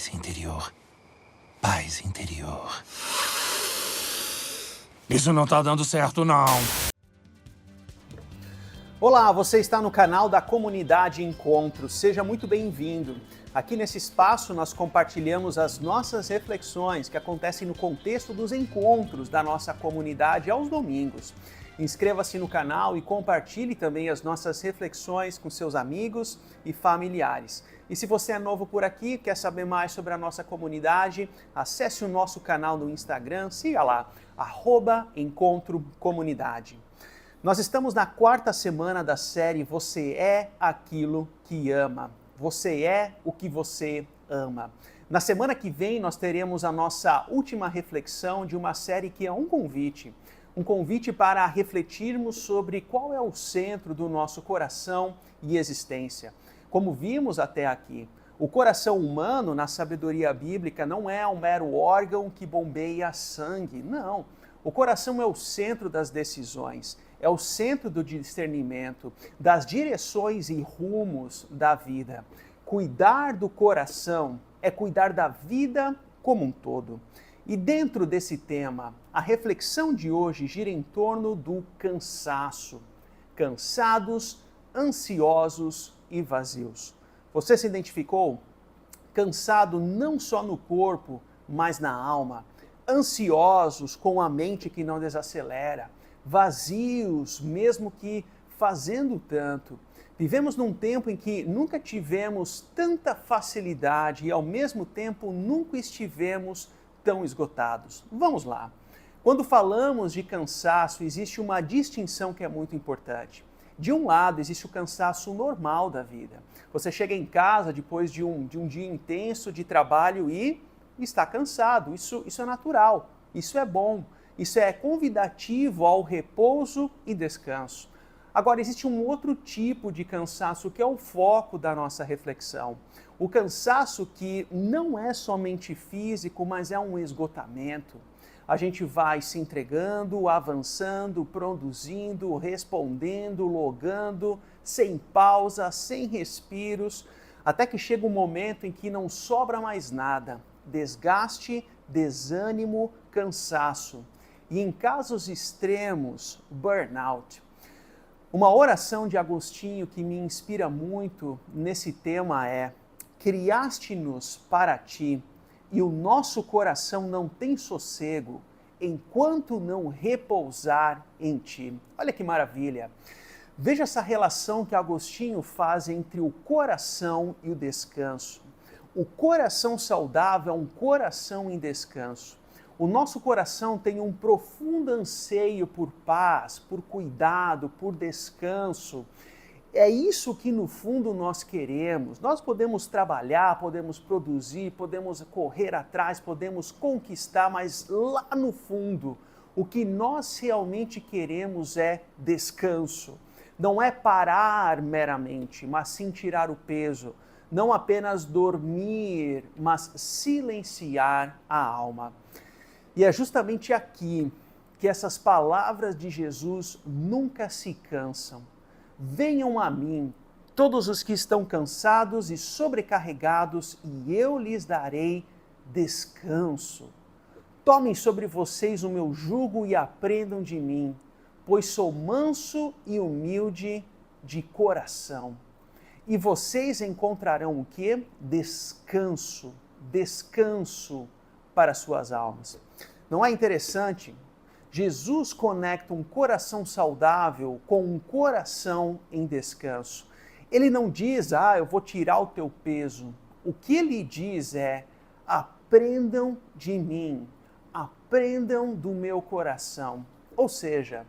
Paz interior. Paz interior. Isso não tá dando certo, não. Olá, você está no canal da Comunidade Encontro. Seja muito bem-vindo. Aqui nesse espaço nós compartilhamos as nossas reflexões que acontecem no contexto dos encontros da nossa comunidade aos domingos. Inscreva-se no canal e compartilhe também as nossas reflexões com seus amigos e familiares. E se você é novo por aqui, quer saber mais sobre a nossa comunidade, acesse o nosso canal no Instagram, siga lá, @EncontroComunidade. Nós estamos na 4ª semana da série Você é aquilo que ama. Você é o que você ama. Na semana que vem nós teremos a nossa última reflexão de uma série que é um convite para refletirmos sobre qual é o centro do nosso coração e existência. Como vimos até aqui, o coração humano, na sabedoria bíblica, não é um mero órgão que bombeia sangue, não. O coração é o centro das decisões, é o centro do discernimento, das direções e rumos da vida. Cuidar do coração é cuidar da vida como um todo. E dentro desse tema, a reflexão de hoje gira em torno do cansaço. Cansados, ansiosos e vazios. Você se identificou? Cansado não só no corpo, mas na alma. Ansiosos com a mente que não desacelera. Vazios, mesmo que fazendo tanto. Vivemos num tempo em que nunca tivemos tanta facilidade e ao mesmo tempo nunca estivemos tão esgotados. Vamos lá. Quando falamos de cansaço, existe uma distinção que é muito importante. De um lado, existe o cansaço normal da vida. Você chega em casa depois de um dia intenso de trabalho e está cansado. Isso é natural, isso é bom, isso é convidativo ao repouso e descanso. Agora, existe um outro tipo de cansaço que é o foco da nossa reflexão. O cansaço que não é somente físico, mas é um esgotamento. A gente vai se entregando, avançando, produzindo, respondendo, logando, sem pausa, sem respiros, até que chega um momento em que não sobra mais nada. Desgaste, desânimo, cansaço. E em casos extremos, burnout. Uma oração de Agostinho que me inspira muito nesse tema é: criaste-nos para ti, e o nosso coração não tem sossego, enquanto não repousar em ti. Olha que maravilha! Veja essa relação que Agostinho faz entre o coração e o descanso. O coração saudável é um coração em descanso. O nosso coração tem um profundo anseio por paz, por cuidado, por descanso. É isso que no fundo nós queremos. Nós podemos trabalhar, podemos produzir, podemos correr atrás, podemos conquistar, mas lá no fundo, o que nós realmente queremos é descanso. Não é parar meramente, mas sim tirar o peso. Não apenas dormir, mas silenciar a alma. E é justamente aqui que essas palavras de Jesus nunca se cansam. Venham a mim, todos os que estão cansados e sobrecarregados, e eu lhes darei descanso. Tomem sobre vocês o meu jugo e aprendam de mim, pois sou manso e humilde de coração. E vocês encontrarão o quê? Descanso, descanso para suas almas. Não é interessante? Jesus conecta um coração saudável com um coração em descanso. Ele não diz, eu vou tirar o teu peso. O que ele diz é, aprendam de mim, aprendam do meu coração. Ou seja,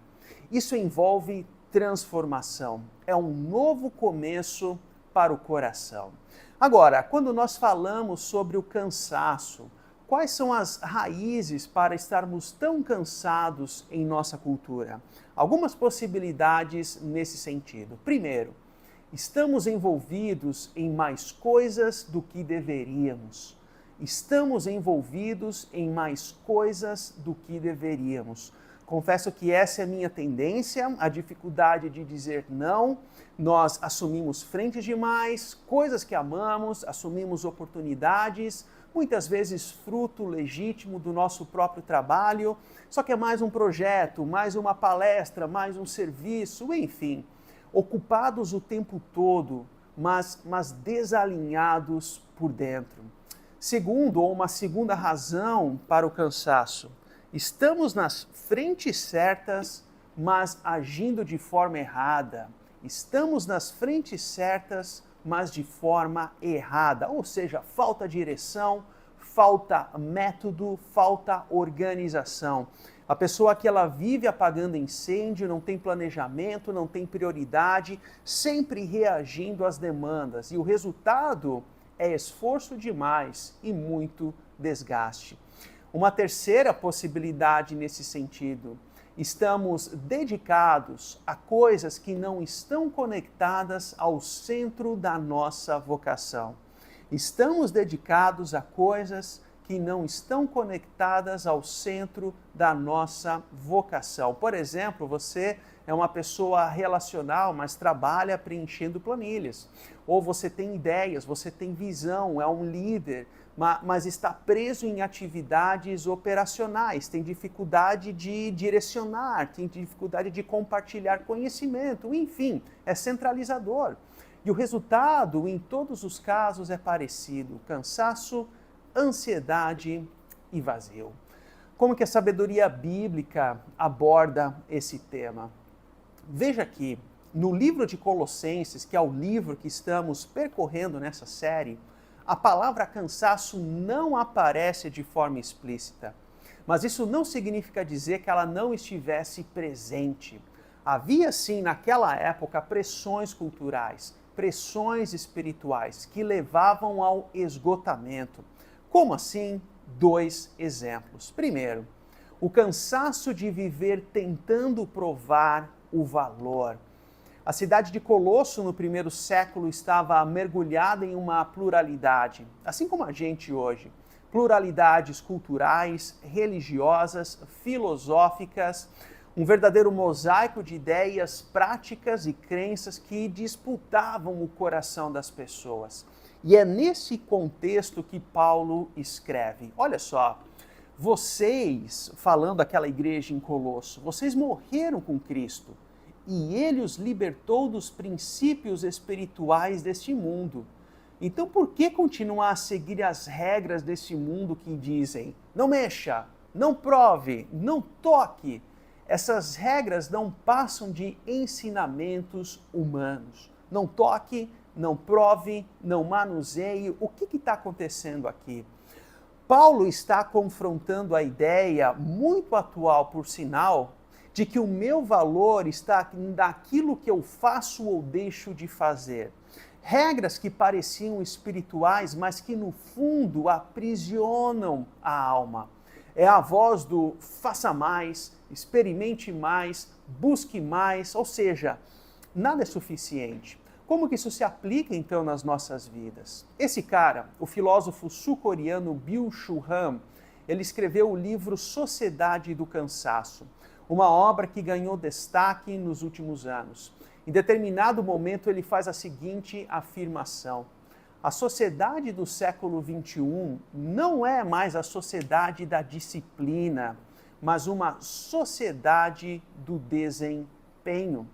isso envolve transformação. É um novo começo para o coração. Agora, quando nós falamos sobre o cansaço, quais são as raízes para estarmos tão cansados em nossa cultura? Algumas possibilidades nesse sentido. Primeiro, estamos envolvidos em mais coisas do que deveríamos. Estamos envolvidos em mais coisas do que deveríamos. Confesso que essa é a minha tendência, a dificuldade de dizer não. Nós assumimos frentes demais, coisas que amamos, assumimos oportunidades, muitas vezes fruto legítimo do nosso próprio trabalho, só que é mais um projeto, mais uma palestra, mais um serviço, enfim, ocupados o tempo todo, mas desalinhados por dentro. Segundo, ou uma segunda razão para o cansaço, estamos nas frentes certas, mas agindo de forma errada. Estamos nas frentes certas, mas de forma errada. Ou seja, falta direção, falta método, falta organização. A pessoa que ela vive apagando incêndio, não tem planejamento, não tem prioridade, sempre reagindo às demandas. E o resultado é esforço demais e muito desgaste. Uma terceira possibilidade nesse sentido, estamos dedicados a coisas que não estão conectadas ao centro da nossa vocação. Estamos dedicados a coisas que não estão conectadas ao centro da nossa vocação. Por exemplo, você é uma pessoa relacional, mas trabalha preenchendo planilhas. Ou você tem ideias, você tem visão, é um líder, mas está preso em atividades operacionais, tem dificuldade de direcionar, tem dificuldade de compartilhar conhecimento, enfim, é centralizador. E o resultado, em todos os casos, é parecido: cansaço, ansiedade e vazio. Como que a sabedoria bíblica aborda esse tema? Veja aqui, no livro de Colossenses, que é o livro que estamos percorrendo nessa série, a palavra cansaço não aparece de forma explícita, mas isso não significa dizer que ela não estivesse presente. Havia sim naquela época pressões culturais, pressões espirituais que levavam ao esgotamento. Como assim? 2 exemplos. Primeiro, o cansaço de viver tentando provar o valor. A cidade de Colosso, no primeiro século, estava mergulhada em uma pluralidade, assim como a gente hoje. Pluralidades culturais, religiosas, filosóficas, um verdadeiro mosaico de ideias, práticas e crenças que disputavam o coração das pessoas. E é nesse contexto que Paulo escreve. Olha só, vocês, falando àquela igreja em Colosso, vocês morreram com Cristo e ele os libertou dos princípios espirituais deste mundo. Então, por que continuar a seguir as regras deste mundo que dizem não mexa, não prove, não toque? Essas regras não passam de ensinamentos humanos. Não toque, não prove, não manuseie. O que está acontecendo aqui? Paulo está confrontando a ideia, muito atual por sinal, de que o meu valor está naquilo que eu faço ou deixo de fazer. Regras que pareciam espirituais, mas que no fundo aprisionam a alma. É a voz do faça mais, experimente mais, busque mais, ou seja, nada é suficiente. Como que isso se aplica então nas nossas vidas? Esse cara, o filósofo sul-coreano Byung-Chul Han, ele escreveu o livro Sociedade do Cansaço, uma obra que ganhou destaque nos últimos anos. Em determinado momento ele faz a seguinte afirmação: a sociedade do século XXI não é mais a sociedade da disciplina, mas uma sociedade do desempenho.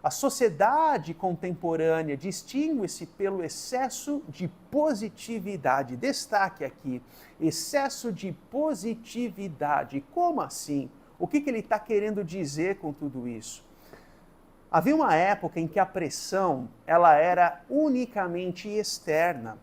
A sociedade contemporânea distingue-se pelo excesso de positividade. Destaque aqui, excesso de positividade. Como assim? O que ele está querendo dizer com tudo isso? Havia uma época em que a pressão ela era unicamente externa.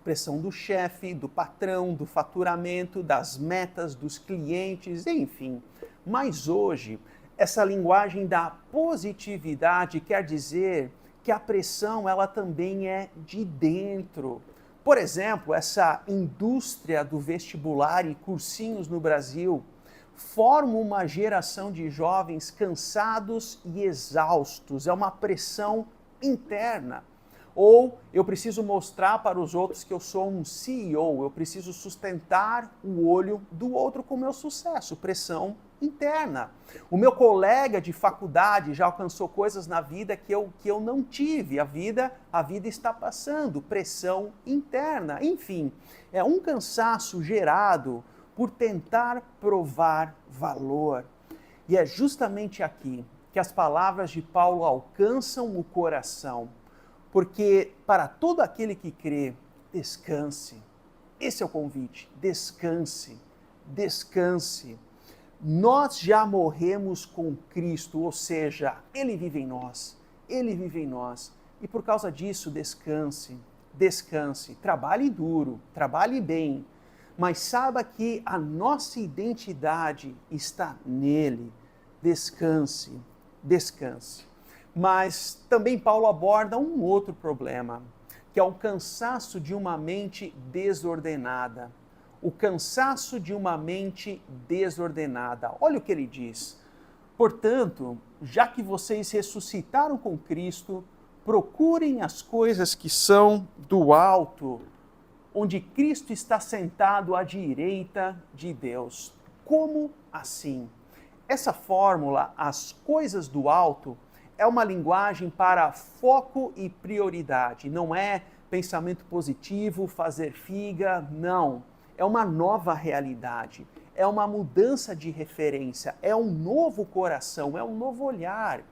Pressão do chefe, do patrão, do faturamento, das metas, dos clientes, enfim. Mas hoje, essa linguagem da positividade quer dizer que a pressão ela também é de dentro. Por exemplo, essa indústria do vestibular e cursinhos no Brasil forma uma geração de jovens cansados e exaustos. É uma pressão interna. Ou eu preciso mostrar para os outros que eu sou um CEO, eu preciso sustentar o olho do outro com o meu sucesso. Pressão interna. O meu colega de faculdade já alcançou coisas na vida que eu não tive. A vida está passando, pressão interna. Enfim, é um cansaço gerado por tentar provar valor. E é justamente aqui que as palavras de Paulo alcançam o coração. Porque para todo aquele que crê, descanse. Esse é o convite. Descanse. Descanse. Nós já morremos com Cristo, ou seja, Ele vive em nós. Ele vive em nós. E por causa disso, descanse. Descanse. Trabalhe duro. Trabalhe bem. Mas saiba que a nossa identidade está nele. Descanse. Descanse. Mas também Paulo aborda um outro problema, que é o cansaço de uma mente desordenada. O cansaço de uma mente desordenada. Olha o que ele diz. Portanto, já que vocês ressuscitaram com Cristo, procurem as coisas que são do alto, onde Cristo está sentado à direita de Deus. Como assim? Essa fórmula, as coisas do alto, é uma linguagem para foco e prioridade. Não é pensamento positivo, fazer figa, não. É uma nova realidade. É uma mudança de referência. É um novo coração, é um novo olhar.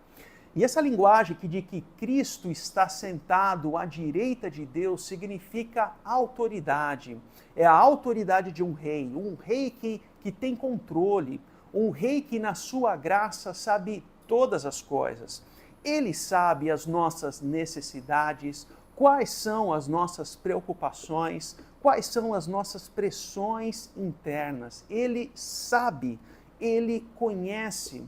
E essa linguagem que diz que Cristo está sentado à direita de Deus significa autoridade. É a autoridade de um rei que tem controle, um rei que na sua graça sabe todas as coisas. Ele sabe as nossas necessidades, quais são as nossas preocupações, quais são as nossas pressões internas. Ele sabe, ele conhece.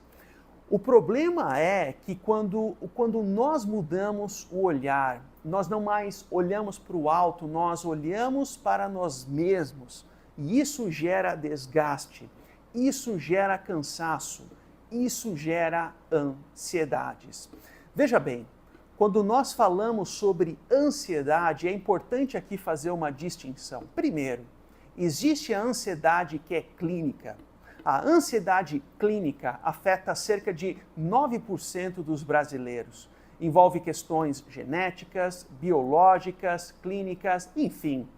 O problema é que quando nós mudamos o olhar, nós não mais olhamos para o alto, nós olhamos para nós mesmos. E isso gera desgaste, isso gera cansaço, isso gera ansiedades. Veja bem, quando nós falamos sobre ansiedade, é importante aqui fazer uma distinção. Primeiro, existe a ansiedade que é clínica. A ansiedade clínica afeta cerca de 9% dos brasileiros. Envolve questões genéticas, biológicas, clínicas, enfim.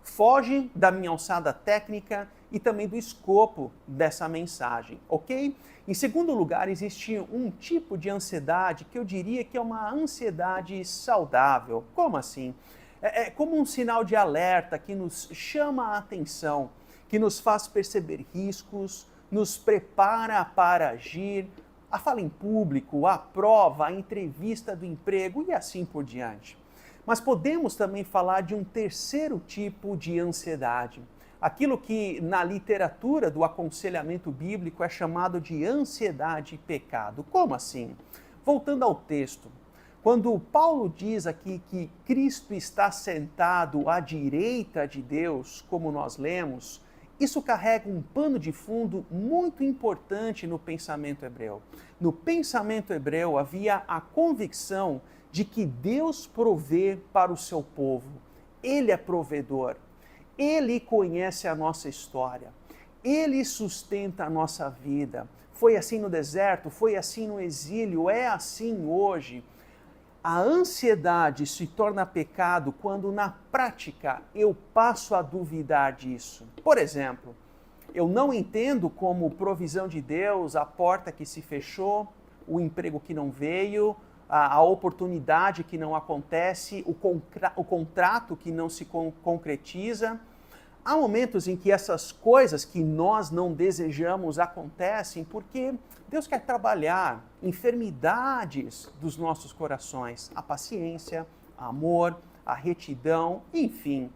Foge da minha alçada técnica e também do escopo dessa mensagem, ok? Em segundo lugar, existe um tipo de ansiedade que eu diria que é uma ansiedade saudável. Como assim? É como um sinal de alerta que nos chama a atenção, que nos faz perceber riscos, nos prepara para agir, a fala em público, a prova, a entrevista do emprego e assim por diante. Mas podemos também falar de um terceiro tipo de ansiedade, aquilo que na literatura do aconselhamento bíblico é chamado de ansiedade e pecado. Como assim? Voltando ao texto, quando Paulo diz aqui que Cristo está sentado à direita de Deus, como nós lemos, isso carrega um pano de fundo muito importante no pensamento hebreu. No pensamento hebreu havia a convicção de que Deus provê para o seu povo. Ele é provedor. Ele conhece a nossa história. Ele sustenta a nossa vida. Foi assim no deserto, foi assim no exílio, é assim hoje. A ansiedade se torna pecado quando na prática eu passo a duvidar disso. Por exemplo, eu não entendo como provisão de Deus a porta que se fechou, o emprego que não veio, a oportunidade que não acontece, o contrato que não se concretiza. Há momentos em que essas coisas que nós não desejamos acontecem porque Deus quer trabalhar enfermidades dos nossos corações, a paciência, o amor, a retidão, enfim.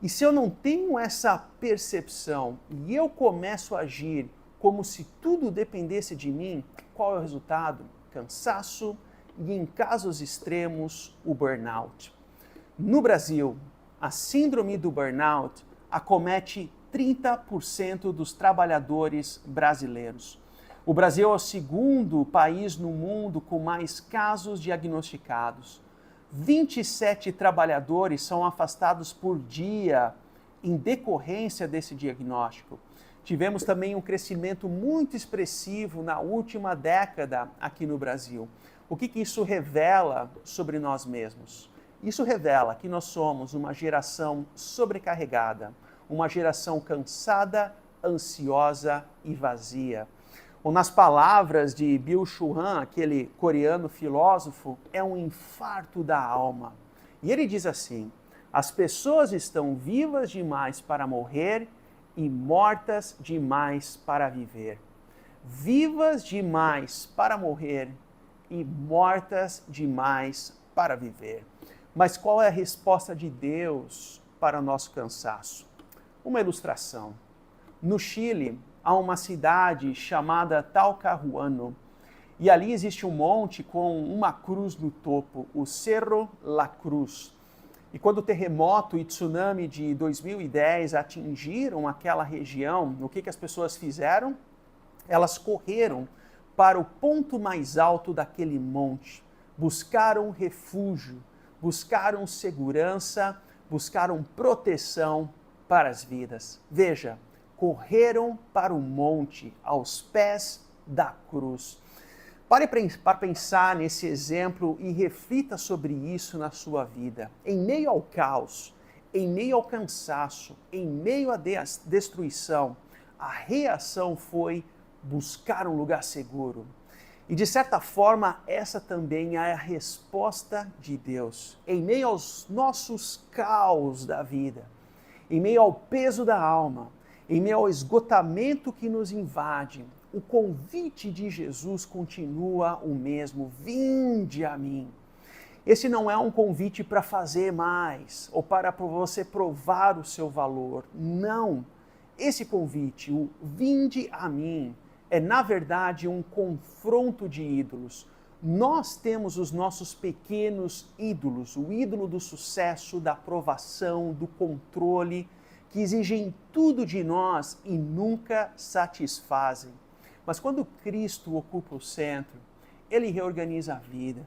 E se eu não tenho essa percepção e eu começo a agir como se tudo dependesse de mim, qual é o resultado? Cansaço e, em casos extremos, o burnout. No Brasil, a síndrome do burnout acomete 30% dos trabalhadores brasileiros. O Brasil é o segundo país no mundo com mais casos diagnosticados. 27 trabalhadores são afastados por dia em decorrência desse diagnóstico. Tivemos também um crescimento muito expressivo na última década aqui no Brasil. O que isso revela sobre nós mesmos? Isso revela que nós somos uma geração sobrecarregada, uma geração cansada, ansiosa e vazia. Ou nas palavras de Byung-Chul Han, aquele coreano filósofo, é um infarto da alma. E ele diz assim: as pessoas estão vivas demais para morrer e mortas demais para viver. Vivas demais para morrer e mortas demais para viver. Mas qual é a resposta de Deus para o nosso cansaço? Uma ilustração. No Chile, há uma cidade chamada Talcahuano, e ali existe um monte com uma cruz no topo, o Cerro La Cruz. E quando o terremoto e tsunami de 2010 atingiram aquela região, o que as pessoas fizeram? Elas correram para o ponto mais alto daquele monte, buscaram refúgio, buscaram segurança, buscaram proteção para as vidas. Veja, correram para o monte, aos pés da cruz. Pare para pensar nesse exemplo e reflita sobre isso na sua vida. Em meio ao caos, em meio ao cansaço, em meio à destruição, a reação foi buscar um lugar seguro. E de certa forma, essa também é a resposta de Deus. Em meio aos nossos caos da vida, em meio ao peso da alma, em meio ao esgotamento que nos invade, o convite de Jesus continua o mesmo: vinde a mim. Esse não é um convite para fazer mais ou para você provar o seu valor. Não. Esse convite, o vinde a mim, é na verdade um confronto de ídolos. Nós temos os nossos pequenos ídolos, o ídolo do sucesso, da aprovação, do controle, que exigem tudo de nós e nunca satisfazem. Mas quando Cristo ocupa o centro, Ele reorganiza a vida,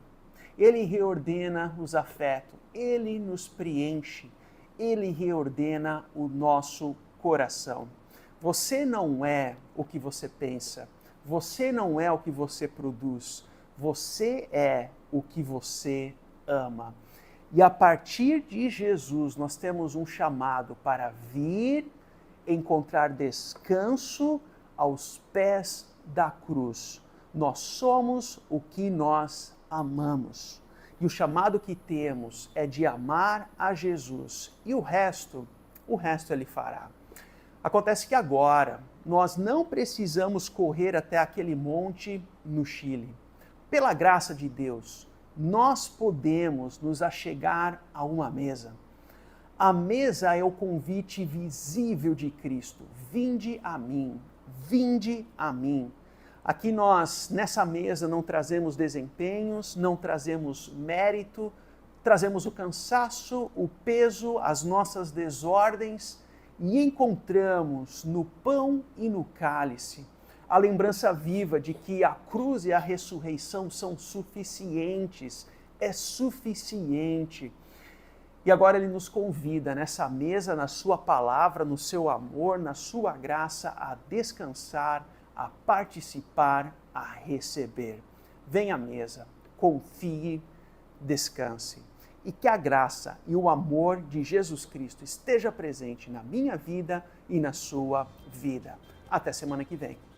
Ele reordena os afetos, Ele nos preenche, Ele reordena o nosso coração. Você não é o que você pensa, você não é o que você produz, você é o que você ama. E a partir de Jesus, nós temos um chamado para vir encontrar descanso aos pés da cruz. Nós somos o que nós amamos. E o chamado que temos é de amar a Jesus. E o resto Ele fará. Acontece que agora nós não precisamos correr até aquele monte no Chile. Pela graça de Deus, nós podemos nos achegar a uma mesa. A mesa é o convite visível de Cristo. Vinde a mim, vinde a mim. Aqui nós, nessa mesa, não trazemos desempenhos, não trazemos mérito, trazemos o cansaço, o peso, as nossas desordens e encontramos no pão e no cálice a lembrança viva de que a cruz e a ressurreição são suficientes, é suficiente. E agora Ele nos convida nessa mesa, na sua palavra, no seu amor, na sua graça, a descansar, a participar, a receber. Venha à mesa, confie, descanse. E que a graça e o amor de Jesus Cristo esteja presente na minha vida e na sua vida. Até semana que vem.